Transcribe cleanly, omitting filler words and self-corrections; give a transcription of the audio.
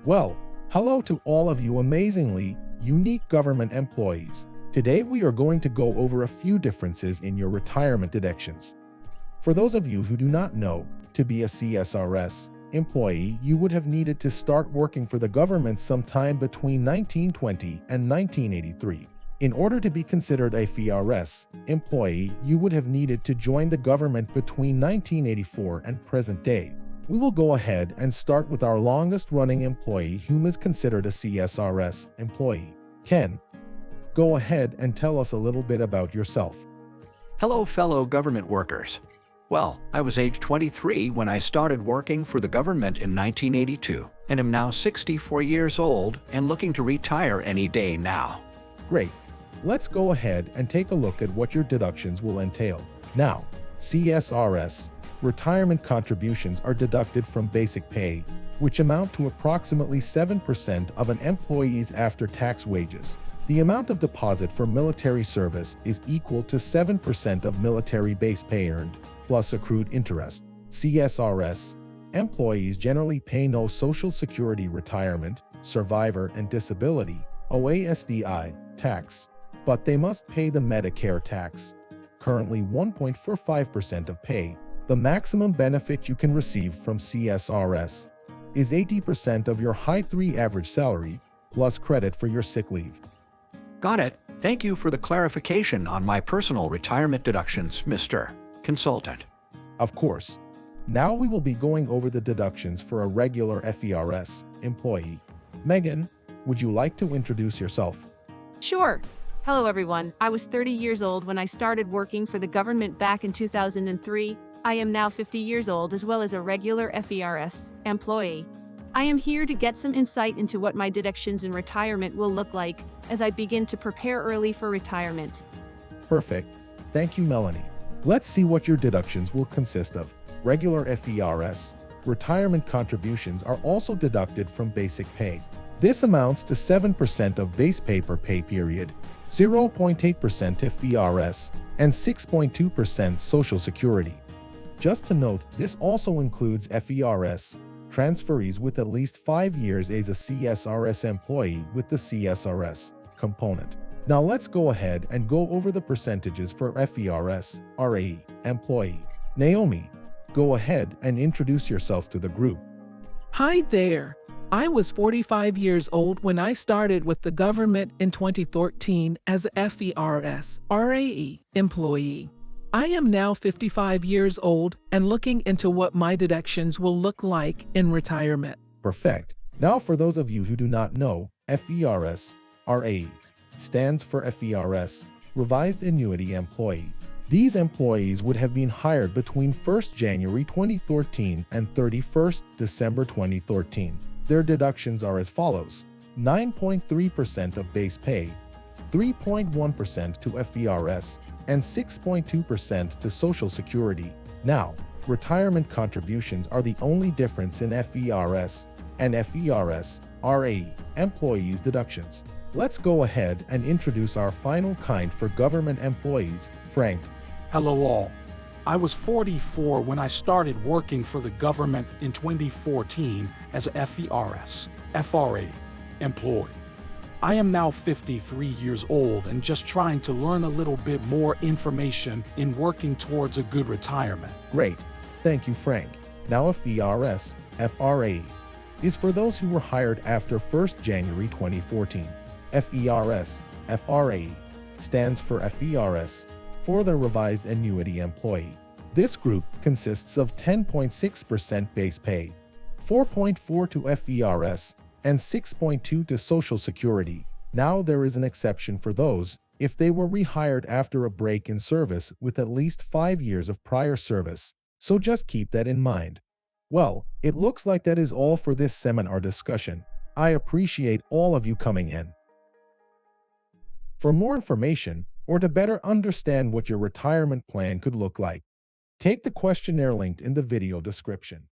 Well, hello to all of you amazingly unique government employees. Today we are going to go over a few differences in your retirement deductions. For those of you who do not know, to be a CSRS employee, you would have needed to start working for the government sometime between 1920 and 1983. In order to be considered a FERS employee, you would have needed to join the government between 1984 and present day. We will go ahead and start with our longest-running employee whom is considered a CSRS employee. Ken, go ahead and tell us a little bit about yourself. Hello, fellow government workers. Well, I was age 23 when I started working for the government in 1982, and am now 64 years old and looking to retire any day now. Great. Let's go ahead and take a look at what your deductions will entail. Now, CSRS retirement contributions are deducted from basic pay, which amount to approximately 7% of an employee's after-tax wages. The amount of deposit for military service is equal to 7% of military base pay earned, plus accrued interest. CSRS employees generally pay no Social Security retirement, survivor and disability, OASDI, tax, but they must pay the Medicare tax, currently 1.45% of pay. The maximum benefit you can receive from CSRS is 80% of your high 3 average salary, plus credit for your sick leave. Got it. Thank you for the clarification on my personal retirement deductions, Mr. Consultant. Of course. Now we will be going over the deductions for a regular FERS employee. Megan, would you like to introduce yourself? Sure. Hello everyone. I was 30 years old when I started working for the government back in 2003. I am now 50 years old as well as a regular FERS employee. I am here to get some insight into what my deductions in retirement will look like as I begin to prepare early for retirement. Perfect. Thank you, Melanie. Let's see what your deductions will consist of. Regular FERS retirement contributions are also deducted from basic pay. This amounts to 7% of base pay per pay period, 0.8% FERS, and 6.2% Social Security. Just to note, this also includes FERS transferees with at least 5 years as a CSRS employee with the CSRS component. Now let's go ahead and go over the percentages for FERS RAE employee. Naomi, go ahead and introduce yourself to the group. Hi there. I was 45 years old when I started with the government in 2013 as a FERS RAE employee. I am now 55 years old and looking into what my deductions will look like in retirement. Perfect. Now for those of you who do not know, FERS RAE stands for FERS Revised Annuity Employee. These employees would have been hired between 1st January 2013 and 31st December 2013. Their deductions are as follows: 9.3% of base pay, 3.1% to FERS, and 6.2% to Social Security. Now, retirement contributions are the only difference in FERS and FERS RAE employees' deductions. Let's go ahead and introduce our final kind for government employees. Frank. Hello all. I was 44 when I started working for the government in 2014 as a FERS FRA employee. I am now 53 years old and just trying to learn a little bit more information in working towards a good retirement. Great. Thank you, Frank. Now, a FERS FRA is for those who were hired after 1st January 2014. FERS FRA stands for FERS for the Revised Annuity Employee. This group consists of 10.6% base pay, 4.4% to FERS, and 6.2% to Social Security. Now there is an exception for those if they were rehired after a break in service with at least 5 years of prior service, so just keep that in mind. Well, it looks like that is all for this seminar discussion. I appreciate all of you coming in. For more information, or to better understand what your retirement plan could look like, take the questionnaire linked in the video description.